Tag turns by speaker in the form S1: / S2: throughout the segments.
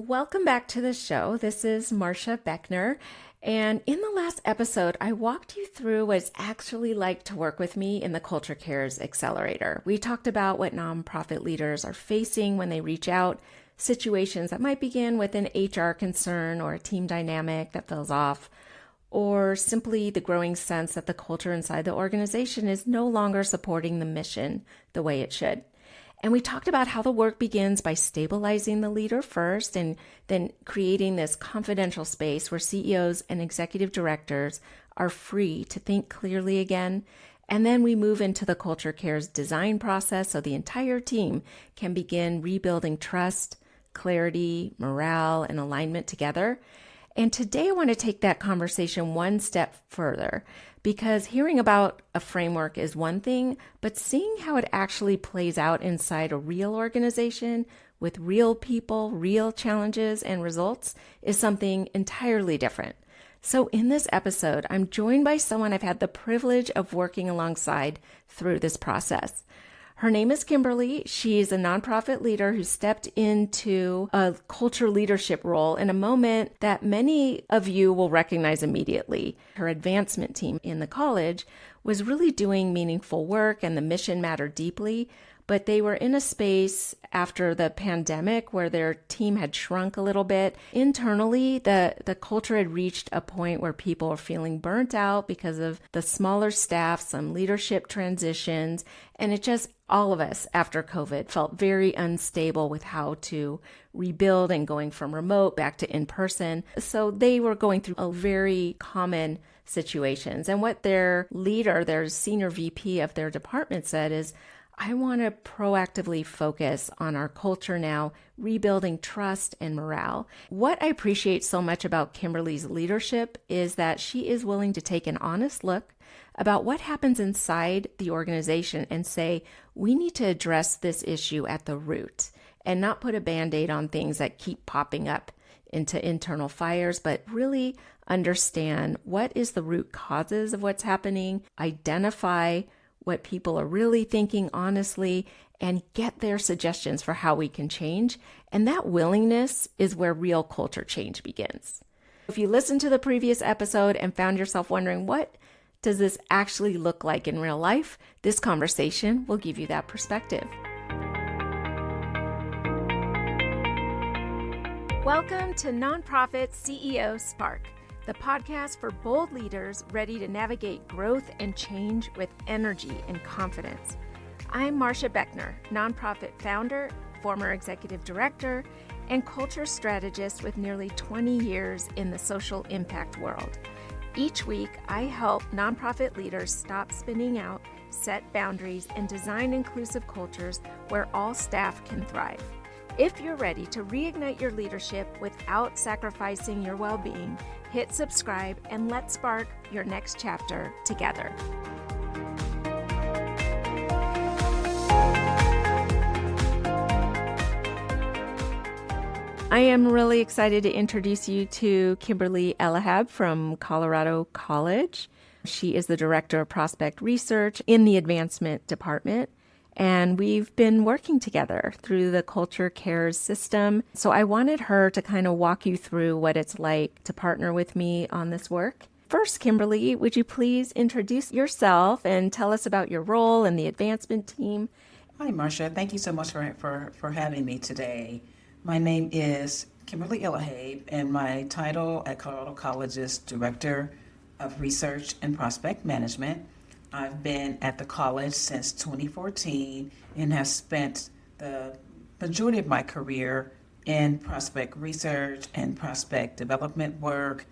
S1: Welcome back to the show. This is Marcia Beckner. And in the last episode, I walked you through what it's actually like to work with me in the Culture Cares Accelerator. We talked about what nonprofit leaders are facing when they reach out, situations that might begin with an HR concern or a team dynamic that feels off, or simply the growing sense that the culture inside the organization is no longer supporting the mission the way it should. And we talked about how the work begins by stabilizing the leader first and then creating this confidential space where CEOs and executive directors are free to think clearly again. And then we move into the Culture Cares design process so the entire team can begin rebuilding trust, clarity, morale, and alignment together. And today I want to take that conversation one step further, because hearing about a framework is one thing, but seeing how it actually plays out inside a real organization with real people, real challenges and results is something entirely different. So in this episode, I'm joined by someone I've had the privilege of working alongside through this process. Her name is Kimberly. She's a nonprofit leader who stepped into a culture leadership role in a moment that many of you will recognize immediately. Her advancement team in the college was really doing meaningful work and the mission mattered deeply, but they were in a space after the pandemic where their team had shrunk a little bit. Internally, the culture had reached a point where people were feeling burnt out because of the smaller staff, some leadership transitions, and it just, all of us after COVID felt very unstable with how to rebuild and going from remote back to in-person. So they were going through a very common situations. And what their leader, their senior VP of their department said is, I want to proactively focus on our culture now, rebuilding trust and morale. What I appreciate so much about Kimberly's leadership is that she is willing to take an honest look about what happens inside the organization and say, we need to address this issue at the root and not put a Band-Aid on things that keep popping up into internal fires, but really understand what is the root causes of what's happening, identify what people are really thinking honestly, and get their suggestions for how we can change. And that willingness is where real culture change begins. If you listened to the previous episode and found yourself wondering, what does this actually look like in real life? This conversation will give you that perspective. Welcome to Nonprofit CEO Spark, the podcast for bold leaders ready to navigate growth and change with energy and confidence. I'm Marcia Beckner, nonprofit founder, former executive director, and culture strategist with nearly 20 years in the social impact world. Each week, I help nonprofit leaders stop spinning out, set boundaries, and design inclusive cultures where all staff can thrive. If you're ready to reignite your leadership without sacrificing your well-being, hit subscribe and let's spark your next chapter together. I am really excited to introduce you to Kimberly Elahab from Colorado College. She is the Director of Prospect Research in the Advancement Department. And we've been working together through the Culture Cares system. So I wanted her to kind of walk you through what it's like to partner with me on this work. First, Kimberly, would you please introduce yourself and tell us about your role in the advancement team?
S2: Hi, Marcia. Thank you so much for having me today. My name is Kimberly Elahab, and my title at Colorado College is Director of Research and Prospect Management. I've been at the college since 2014 and have spent the majority of my career in prospect research and prospect development work,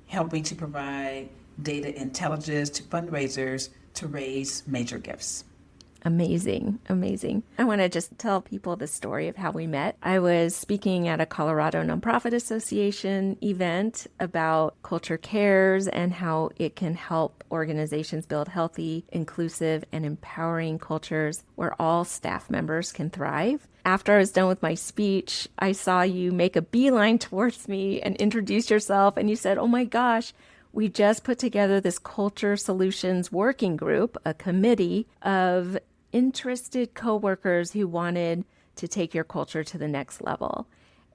S2: helping to provide data intelligence to fundraisers to raise major gifts.
S1: Amazing, amazing. I want to just tell people the story of how we met. I was speaking at a Colorado Nonprofit Association event about Culture Cares and how it can help organizations build healthy, inclusive, and empowering cultures where all staff members can thrive. After I was done with my speech, I saw you make a beeline towards me and introduce yourself, and you said, "Oh my gosh, we just put together this Culture Solutions Working Group, a committee of interested coworkers who wanted to take your culture to the next level."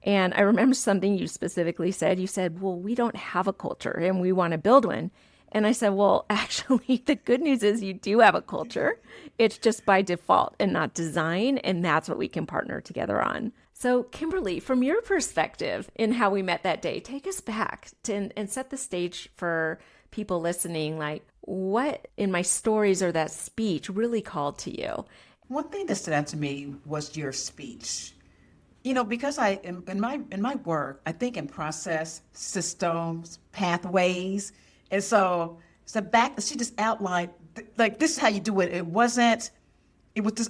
S1: And I remember something you specifically said. You said, well, we don't have a culture and we want to build one. And I said, well, actually, the good news is you do have a culture. It's just by default and not design. And that's what we can partner together on. So, Kimberly, from your perspective in how we met that day, take us back and set the stage for people listening. Like, what in my stories or that speech really called to you?
S2: One thing that stood out to me was your speech. Because in my work, I think in process, systems, pathways, and so back she just outlined like this is how you do it. It was just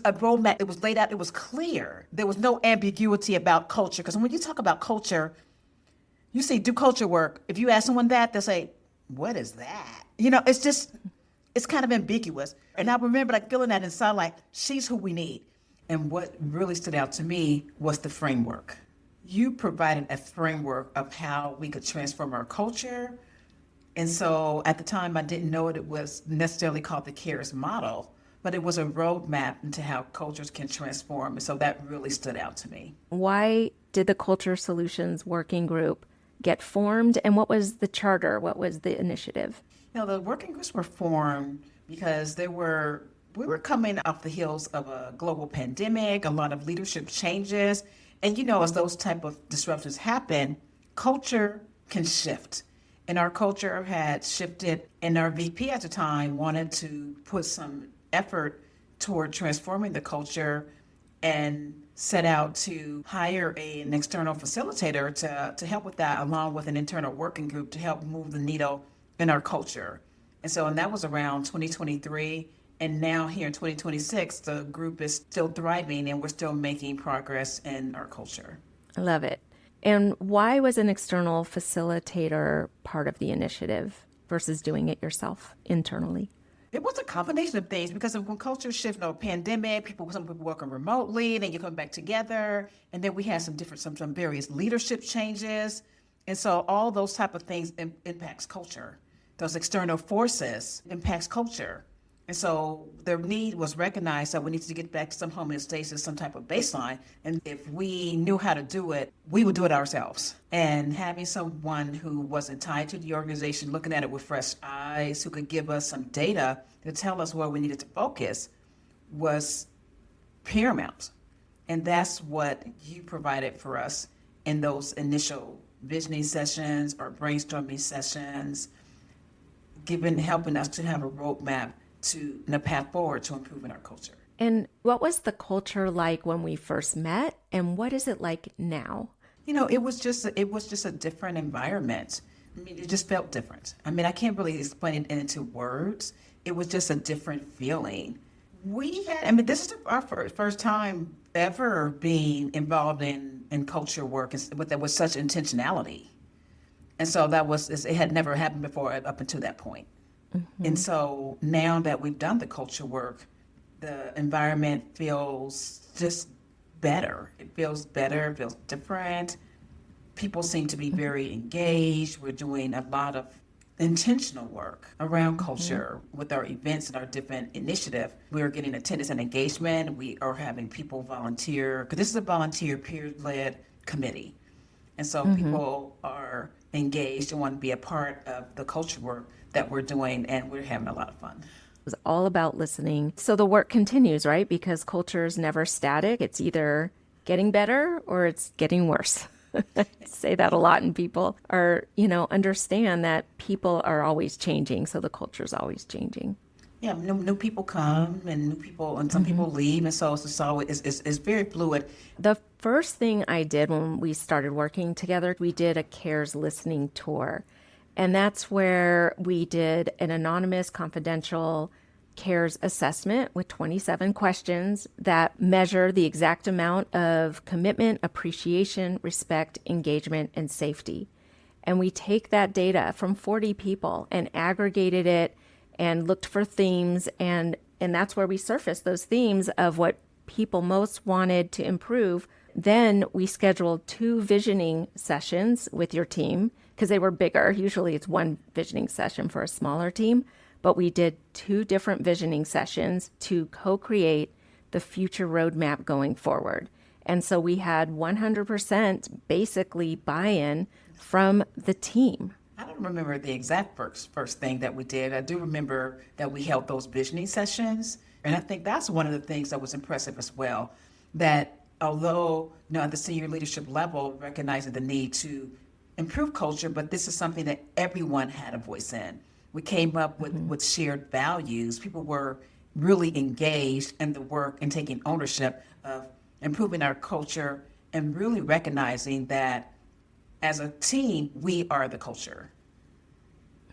S2: a roadmap. It was laid out. It was clear. There was no ambiguity about culture. Because when you talk about culture, you say do culture work. If you ask someone that, they'll say, "What is that?" It's kind of ambiguous. And I remember like feeling that inside, like she's who we need. And what really stood out to me was the framework. You provided a framework of how we could transform our culture. And so at the time, I didn't know it was necessarily called the CARES model, but it was a roadmap into how cultures can transform. And so that really stood out to me.
S1: Why did the Culture Solutions Working Group get formed? And what was the charter? What was the initiative?
S2: The working groups were formed because we were coming off the heels of a global pandemic, a lot of leadership changes. And as those type of disruptions happen, culture can shift. And our culture had shifted, and our VP at the time wanted to put some effort toward transforming the culture and set out to hire an external facilitator to help with that, along with an internal working group to help move the needle in our culture. And that was around 2023. And now here in 2026, the group is still thriving and we're still making progress in our culture.
S1: I love it. And why was an external facilitator part of the initiative versus doing it yourself internally?
S2: It was a combination of things because when culture shift, pandemic, some people working remotely, then you come back together. And then we had some various leadership changes. And so all those type of things impacts culture. Those external forces impacts culture. And so their need was recognized that we need to get back to some homeostasis, some type of baseline. And if we knew how to do it, we would do it ourselves. And having someone who wasn't tied to the organization, looking at it with fresh eyes, who could give us some data to tell us where we needed to focus was paramount. And that's what you provided for us in those initial visioning sessions or brainstorming sessions, helping us to have a roadmap and a path forward to improving our culture.
S1: And what was the culture like when we first met, and what is it like now?
S2: It was just a different environment. I mean, it just felt different. I mean, I can't really explain it into words. It was just a different feeling. This is our first time ever being involved in culture work with such intentionality. And so it had never happened before up until that point. Mm-hmm. And so now that we've done the culture work, the environment feels just better. It feels better, it feels different. People seem to be very engaged. We're doing a lot of intentional work around culture with our events and our different initiatives. We are getting attendance and engagement. We are having people volunteer, because this is a volunteer peer-led committee. And so people are engaged and want to be a part of the culture work that we're doing, and we're having a lot of fun.
S1: It was all about listening. So the work continues, right? Because culture is never static. It's either getting better or it's getting worse. I say that a lot, and people are, understand that people are always changing. So the culture is always changing.
S2: Yeah, new people come and some people leave. And so it's very fluid.
S1: The first thing I did when we started working together, we did a CARES listening tour. And that's where we did an anonymous, confidential CARES assessment with 27 questions that measure the exact amount of commitment, appreciation, respect, engagement, and safety. And we take that data from 40 people and aggregated it and looked for themes. And that's where we surfaced those themes of what people most wanted to improve. Then we scheduled 2 visioning sessions with your team because they were bigger. Usually it's 1 visioning session for a smaller team, but we did 2 different visioning sessions to co-create the future roadmap going forward. And so we had 100% basically buy-in from the team.
S2: I don't remember the exact first thing that we did. I do remember that we held those visioning sessions. And I think that's one of the things that was impressive as well, that although at the senior leadership level, recognizing the need to improve culture, but this is something that everyone had a voice in. We came up with shared values. People were really engaged in the work and taking ownership of improving our culture and really recognizing that as a team, we are the culture.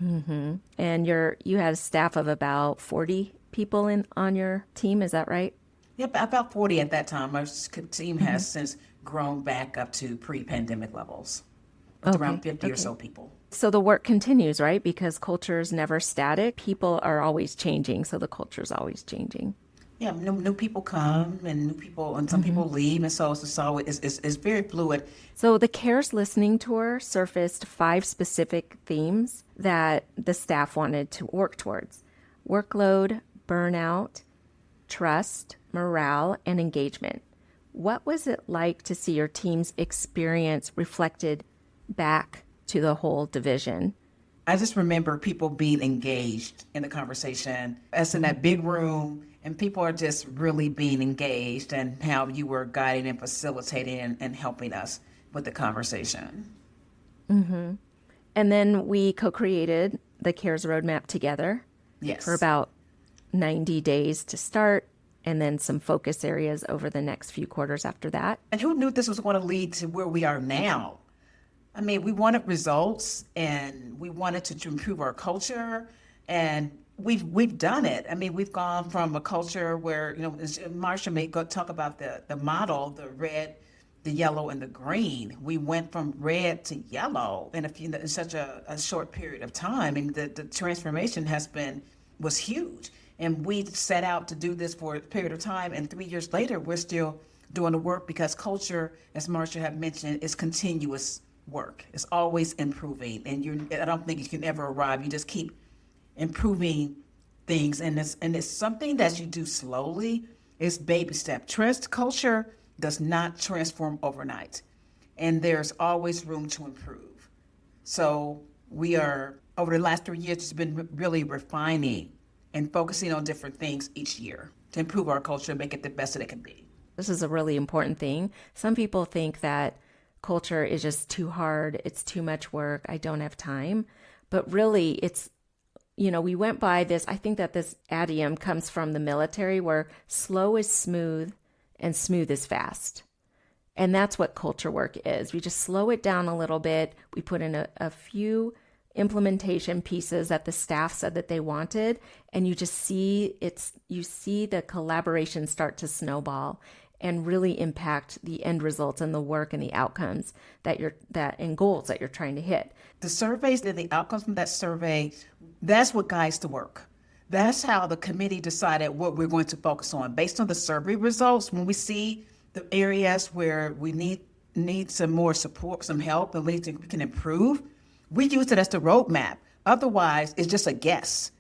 S1: Mm-hmm. And you had a staff of about 40 people on your team, is that right?
S2: Yep, about 40 at that time. Our team has since grown back up to pre-pandemic levels, with around 50 or so people.
S1: So the work continues, right? Because culture is never static. People are always changing, so the culture is always changing.
S2: Yeah, new people come and some people leave, and so it's very fluid.
S1: So the CARES listening tour surfaced 5 specific themes that the staff wanted to work towards: workload, burnout, trust, morale, and engagement. What was it like to see your team's experience reflected back to the whole division?
S2: I just remember people being engaged in the conversation, as in that big room, and people are just really being engaged, and how you were guiding and facilitating and helping us with the conversation.
S1: Mm-hmm. And then we co-created the CARES roadmap together.
S2: Yes.
S1: For about 90 days to start, and then some focus areas over the next few quarters after that.
S2: And who knew this was going to lead to where we are now? I mean, we wanted results, and we wanted to improve our culture, and we've done it. I mean, we've gone from a culture where, Marcia may go talk about the model, the red, the yellow, and the green. We went from red to yellow in such a short period of time. I mean, the transformation was huge. And we set out to do this for a period of time, and 3 years later, we're still doing the work, because culture, as Marcia had mentioned, is continuous work. It's always improving, and I don't think you can ever arrive. You just keep improving things, and it's something that you do slowly. It's baby step. Culture does not transform overnight, and there's always room to improve. So we are, over the last 3 years, it's been really refining and focusing on different things each year to improve our culture and make it the best that it can be.
S1: This is a really important thing. Some people think that culture is just too hard. It's too much work. I don't have time. But really, it's, we went by this. I think that this idiom comes from the military, where slow is smooth and smooth is fast. And that's what culture work is. We just slow it down a little bit. We put in a few implementation pieces that the staff said that they wanted, and you see the collaboration start to snowball and really impact the end results and the work and the outcomes and goals that you're trying to hit.
S2: The surveys and the outcomes from that survey, that's what guides the work. That's how the committee decided what we're going to focus on. Based on the survey results, when we see the areas where we need some more support, some help, and we can improve, we use it as the roadmap. Otherwise, it's just a guess.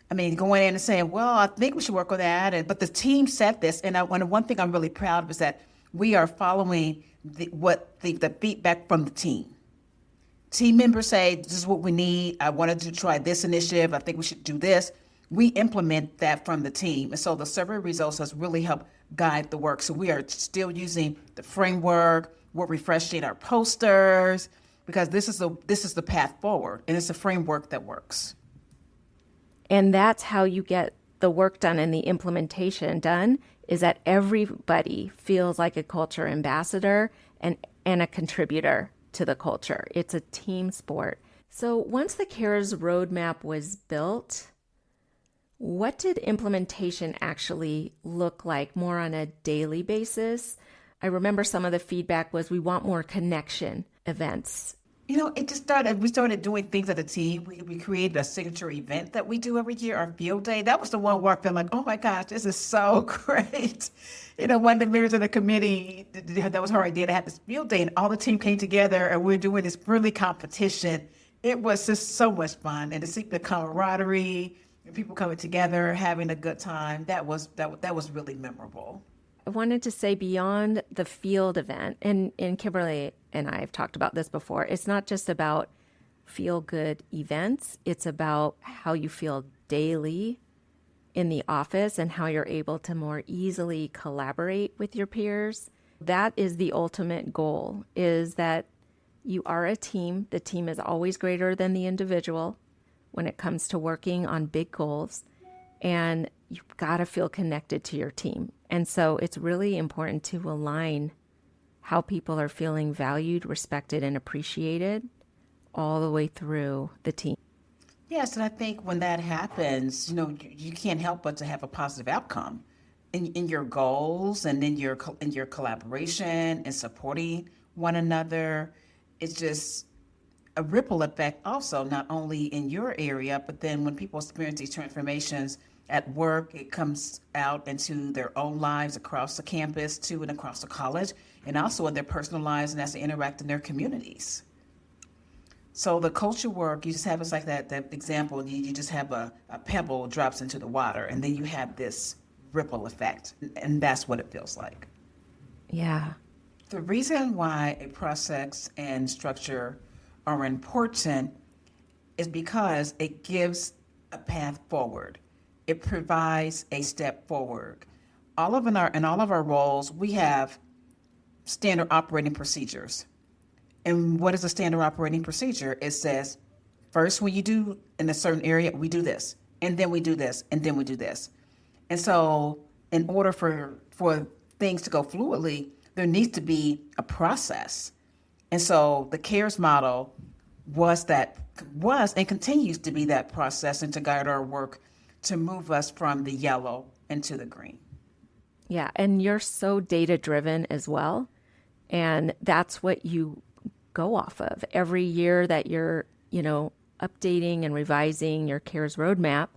S2: I mean, going in and saying, well, I think we should work on that. But the team said this, and one thing I'm really proud of is that we are following the feedback from the team. Team members say, this is what we need. I wanted to try this initiative. I think we should do this. We implement that from the team. And so the survey results has really helped guide the work. So we are still using the framework. We're refreshing our posters, because this is the path forward, and it's a framework that works.
S1: And that's how you get the work done and the implementation done, is that everybody feels like a culture ambassador and a contributor to the culture. It's a team sport. So once the CARES roadmap was built, what did implementation actually look like more on a daily basis? I remember some of the feedback was, we want more connection events.
S2: It just we started doing things as a team. We created a signature event that we do every year, our field day. That was the one where I felt like, oh my gosh, this is so great. One of the members of the committee, that was her idea, to have this field day, and all the team came together, and we're doing this friendly competition. It was just so much fun, and to see the camaraderie and people coming together, having a good time, that was really memorable.
S1: I wanted to say beyond the field event, and Kimberly and I have talked about this before, it's not just about feel good events, it's about how you feel daily in the office and how you're able to more easily collaborate with your peers. That is the ultimate goal, is that you are a team. The team is always greater than the individual when it comes to working on big goals. And you've got to feel connected to your team. And so it's really important to align how people are feeling valued, respected, and appreciated all the way through the team.
S2: Yes, and I think when that happens, you can't help but to have a positive outcome in your goals and in your collaboration and supporting one another. It's just a ripple effect also, not only in your area, but then when people experience these transformations at work, it comes out into their own lives across the campus too and across the college, and also in their personal lives and as they interact in their communities. So the culture work, you just have, it's like that example, you just have a pebble drops into the water, and then you have this ripple effect, and that's what it feels like.
S1: Yeah.
S2: The reason why a process and structure are important is because it gives a path forward. It provides a step forward. In all of our roles, we have standard operating procedures. And what is a standard operating procedure? It says, first, when you do in a certain area, we do this, and then we do this, and then we do this. And so in order for things to go fluidly, there needs to be a process. And so the CARES model was and continues to be that process and to guide our work to move us from the yellow into the green.
S1: Yeah. And you're so data driven as well. And that's what you go off of every year that you're, updating and revising your CARES roadmap.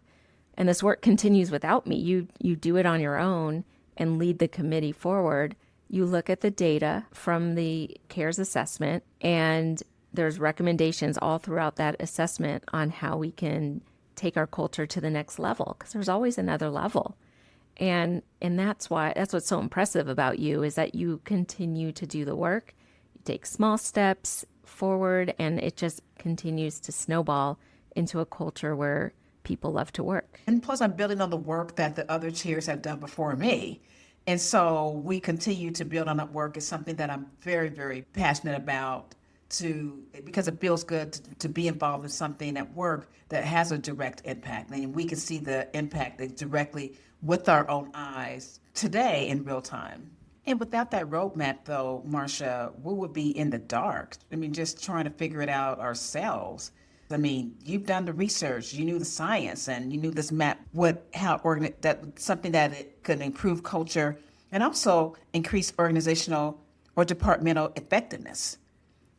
S1: And this work continues without me. You do it on your own and lead the committee forward. You look at the data from the CARES assessment, and there's recommendations all throughout that assessment on how we can take our culture to the next level, because there's always another level. And that's what's so impressive about you, is that you continue to do the work. You take small steps forward, and it just continues to snowball into a culture where people love to work.
S2: And plus, I'm building on the work that the other chairs have done before me. And so we continue to build on that work. It's something that I'm very, very passionate about, because it feels good to be involved in something at work that has a direct impact. And we can see the impact directly with our own eyes today in real time. And without that roadmap, though, Marcia, we would be in the dark. Just trying to figure it out ourselves. You've done the research, you knew the science, and you knew this map something that it could improve culture and also increase organizational or departmental effectiveness.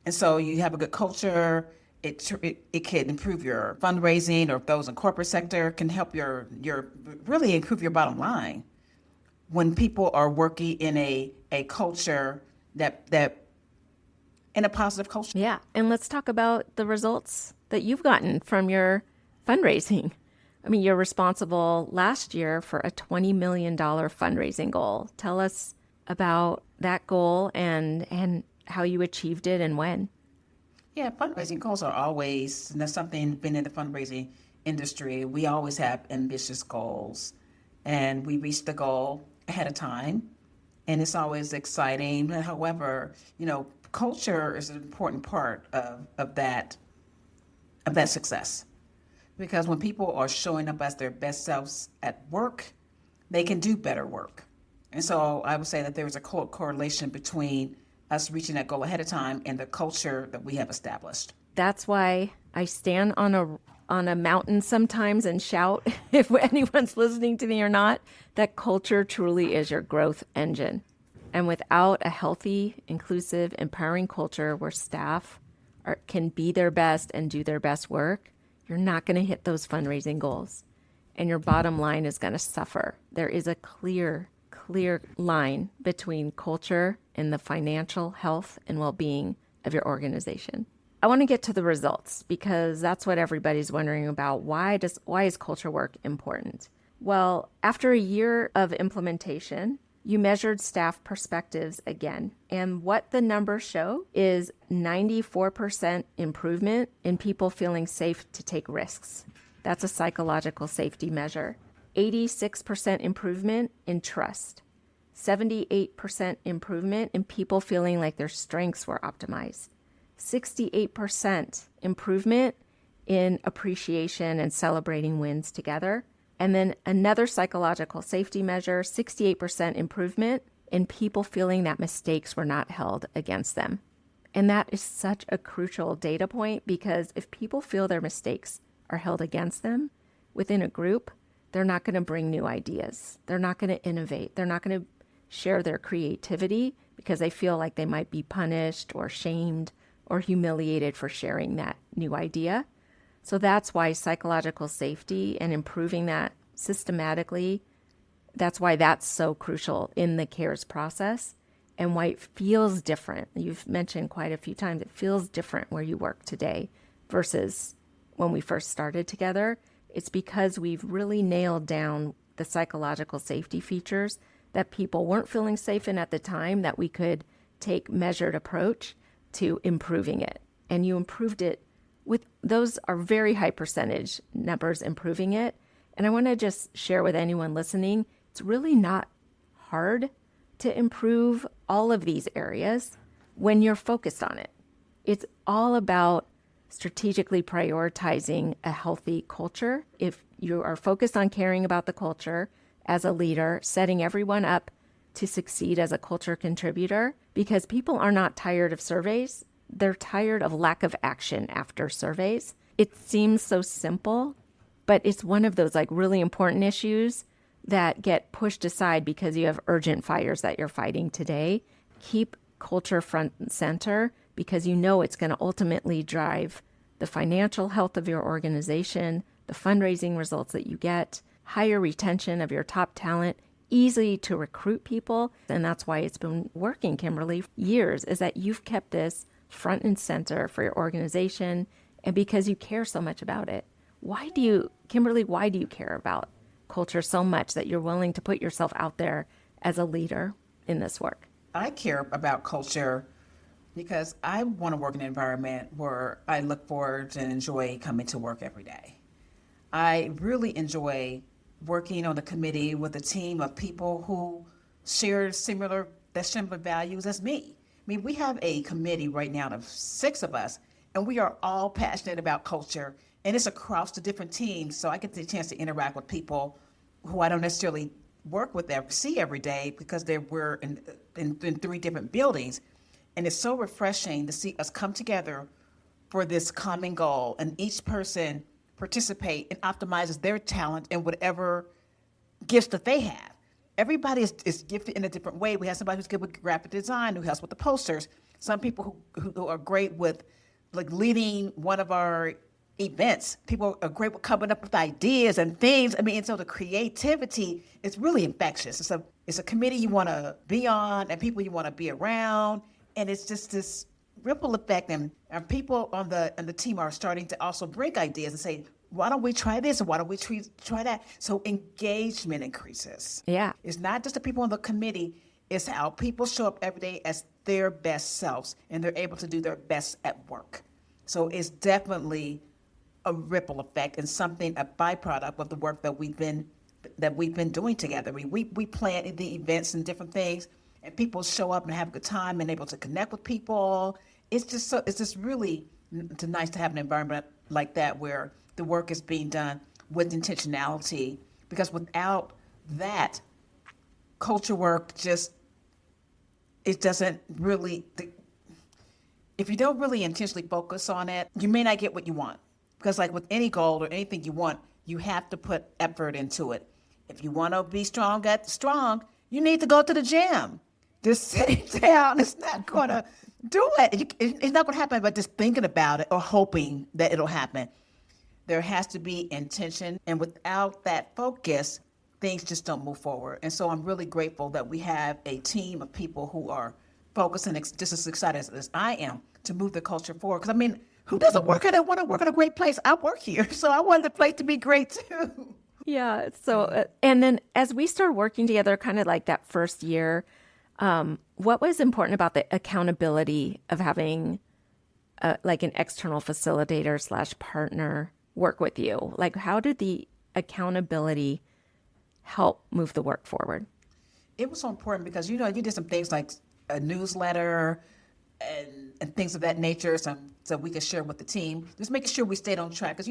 S2: And so you have a good culture. It can improve your fundraising, or if those in corporate sector, can help your really improve your bottom line when people are working in a culture that in a positive culture.
S1: Yeah. And let's talk about the results that you've gotten from your fundraising. You're responsible last year for a $20 million fundraising goal. Tell us about that goal and how you achieved it and when.
S2: Yeah, fundraising goals are always, and that's something been in the fundraising industry. We always have ambitious goals, and we reach the goal ahead of time, and it's always exciting. However, culture is an important part of that success, because when people are showing up as their best selves at work, they can do better work. And so I would say that there is a correlation between us reaching that goal ahead of time and the culture that we have established.
S1: That's why I stand on a mountain sometimes and shout, if anyone's listening to me or not, that culture truly is your growth engine. And without a healthy, inclusive, empowering culture where staff can be their best and do their best work, you're not going to hit those fundraising goals. And your bottom line is going to suffer. There is a clear line between culture and the financial health and well-being of your organization. I want to get to the results, because that's what everybody's wondering about. Why is culture work important? Well, after a year of implementation, You measured staff perspectives again. And what the numbers show is 94% improvement in people feeling safe to take risks. That's a psychological safety measure. 86% improvement in trust. 78% improvement in people feeling like their strengths were optimized. 68% improvement in appreciation and celebrating wins together. And then another psychological safety measure, 68% improvement in people feeling that mistakes were not held against them. And that is such a crucial data point, because if people feel their mistakes are held against them within a group, they're not going to bring new ideas. They're not going to innovate. They're not going to share their creativity because they feel like they might be punished or shamed or humiliated for sharing that new idea. So that's why psychological safety and improving that systematically, that's why that's so crucial in the CARES process, and why it feels different. You've mentioned quite a few times, it feels different where you work today versus when we first started together. It's because we've really nailed down the psychological safety features that people weren't feeling safe in at the time, that we could take measured approach to improving it. And you improved it with, those are very high percentage numbers improving it. And I want to just share with anyone listening, it's really not hard to improve all of these areas when you're focused on it. It's all about strategically prioritizing a healthy culture. If you are focused on caring about the culture as a leader, setting everyone up to succeed as a culture contributor, because people are not tired of surveys. They're tired of lack of action after surveys. It seems so simple, but it's one of those like really important issues that get pushed aside because you have urgent fires that you're fighting today. Keep culture front and center, because you know it's going to ultimately drive the financial health of your organization, the fundraising results that you get, higher retention of your top talent, easy to recruit people. And that's why it's been working, Kimberly, years, is that you've kept this front and center for your organization, and because you care so much about it. Kimberly, why do you care about culture so much that you're willing to put yourself out there as a leader in this work?
S2: I care about culture because I want to work in an environment where I look forward and enjoy coming to work every day. I really enjoy working on a committee with a team of people who share similar values as me. I mean, we have a committee right now of 6 of us, and we are all passionate about culture, and it's across the different teams. So I get the chance to interact with people who I don't necessarily work with see every day, because we're in 3 different buildings. And it's so refreshing to see us come together for this common goal, and each person participate and optimizes their talent and whatever gifts that they have. Everybody is gifted in a different way. We have somebody who's good with graphic design, who helps with the posters. Some people who are great with like leading one of our events. People are great with coming up with ideas and things. I mean, and so the creativity is really infectious. It's a committee you want to be on, and people you want to be around. And it's just this ripple effect. And people on the team are starting to also bring ideas and say, why don't we try this, or why don't we try that? So engagement increases.
S1: Yeah.
S2: It's not just the people on the committee, it's how people show up every day as their best selves, and they're able to do their best at work. So it's definitely a ripple effect, and a byproduct of the work that we've been doing together. I mean, we plan the events and different things, and people show up and have a good time and able to connect with people. It's just really nice to have an environment like that where the work is being done with intentionality, because without that, culture work it doesn't really, if you don't really intentionally focus on it, you may not get what you want. Because like with any goal or anything you want, you have to put effort into it. If you want to be strong, you need to go to the gym. Just sitting down is not going to do it. It's not going to happen by just thinking about it or hoping that it'll happen. There has to be intention, and without that focus, things just don't move forward. And so I'm really grateful that we have a team of people who are focused and just as excited as I am to move the culture forward. Because I mean, who doesn't want to work at a great place? I work here, so I want the place to be great too.
S1: Yeah. So, and then as we started working together, kind of like that first year, what was important about the accountability of having like an external facilitator slash partner work with you? Like, how did the accountability help move the work forward?
S2: It was so important because, you did some things like a newsletter and things of that nature, so we could share with the team, just making sure we stayed on track. Because,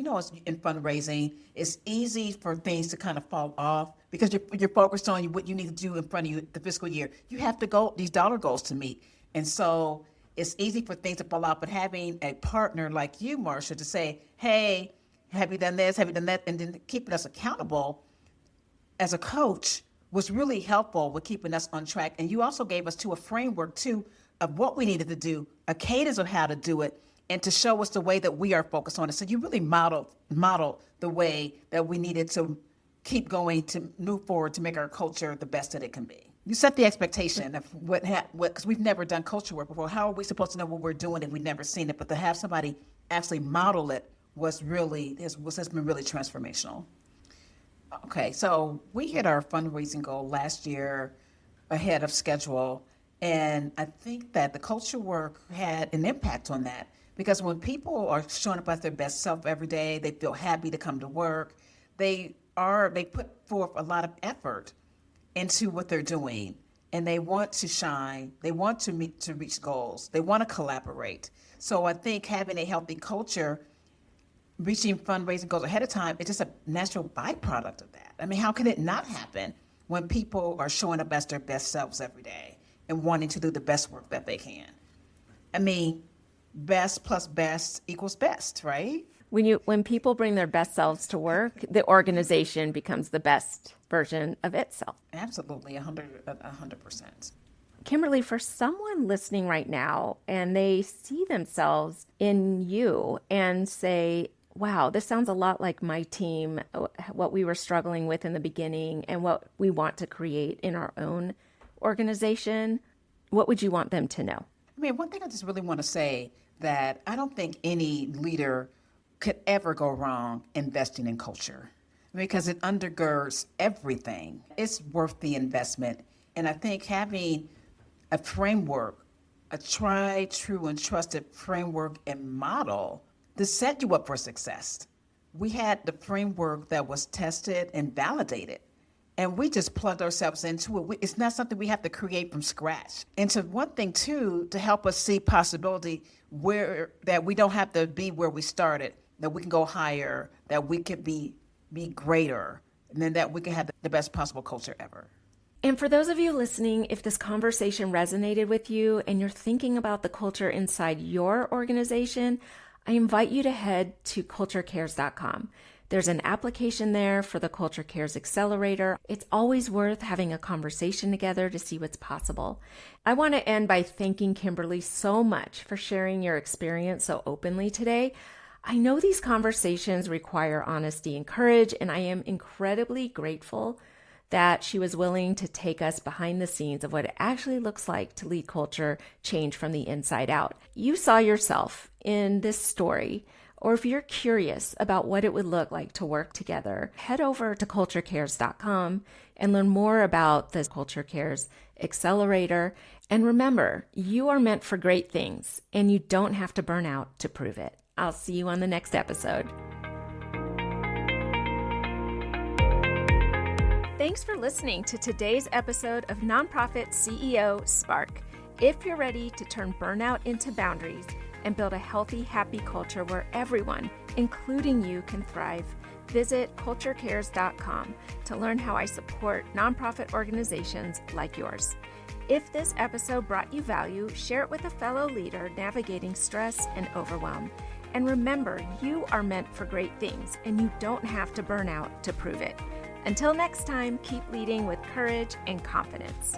S2: in fundraising, it's easy for things to kind of fall off because you're focused on what you need to do in front of you the fiscal year. You have to go these dollar goals to meet. And so it's easy for things to fall off. But having a partner like you, Marcia, to say, hey, have you done this? Have you done that? And then keeping us accountable as a coach was really helpful with keeping us on track. And you also gave us a framework too of what we needed to do, a cadence of how to do it, and to show us the way that we are focused on it. So you really modeled the way that we needed to keep going to move forward to make our culture the best that it can be. You set the expectation of what because we've never done culture work before. How are we supposed to know what we're doing if we've never seen it? But to have somebody actually model it has been really transformational. Okay, so we hit our fundraising goal last year ahead of schedule, and I think that the culture work had an impact on that because when people are showing up as their best self every day, they feel happy to come to work. They put forth a lot of effort into what they're doing, and they want to shine. They want to reach goals. They want to collaborate. So I think having a healthy culture, reaching fundraising goals ahead of time, it's just a natural byproduct of that. I mean, how can it not happen when people are showing up as their best selves every day and wanting to do the best work that they can? I mean, best plus best equals best, right?
S1: When people bring their best selves to work, the organization becomes the best version of itself.
S2: Absolutely, 100%.
S1: Kimberly, for someone listening right now and they see themselves in you and say, wow, this sounds a lot like my team, what we were struggling with in the beginning and what we want to create in our own organization, what would you want them to know?
S2: I mean, one thing I just really want to say that I don't think any leader could ever go wrong investing in culture because it undergirds everything. It's worth the investment. And I think having a framework, a tried, true, and trusted framework and model to set you up for success. We had the framework that was tested and validated, and we just plugged ourselves into it. It's not something we have to create from scratch. And so one thing, too, to help us see possibility that we don't have to be where we started, that we can go higher, that we can be greater, and then that we can have the best possible culture ever.
S1: And for those of you listening, if this conversation resonated with you and you're thinking about the culture inside your organization, I invite you to head to culturecares.com. There's an application there for the Culture Cares Accelerator. It's always worth having a conversation together to see what's possible. I want to end by thanking Kimberly so much for sharing your experience so openly today. I know these conversations require honesty and courage, and I am incredibly grateful that she was willing to take us behind the scenes of what it actually looks like to lead culture change from the inside out. You saw yourself in this story, or if you're curious about what it would look like to work together, head over to culturecares.com and learn more about the Culture Cares Accelerator. And remember, you are meant for great things, and you don't have to burn out to prove it. I'll see you on the next episode. Thanks for listening to today's episode of Nonprofit CEO Spark. If you're ready to turn burnout into boundaries and build a healthy, happy culture where everyone, including you, can thrive, visit culturecares.com to learn how I support nonprofit organizations like yours. If this episode brought you value, share it with a fellow leader navigating stress and overwhelm. And remember, you are meant for great things, and you don't have to burn out to prove it. Until next time, keep leading with courage and confidence.